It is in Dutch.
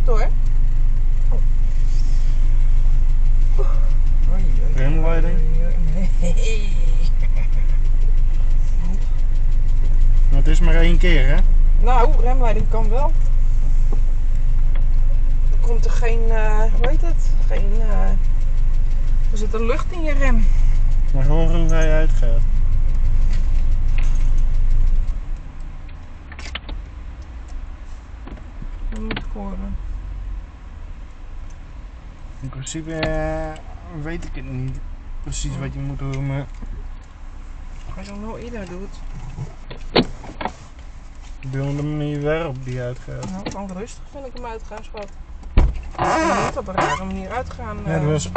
hoor. Remleiding? Nee. Maar het is maar 1 keer, hè? Nou, remleiding kan wel. Dan komt er geen, hoe heet het? Er zit een lucht in je rem. Maar gewoon hoe hij uitgaat. Dat moet ik horen. In principe weet ik het niet precies wat je moet doen, maar Als je hem nou eerder doet. op de andere manier waarop die uitgaat. Nou, kan rustig vind ik hem uitgaan, schat. Je moet op een rare manier uitgaan. Ja, dat was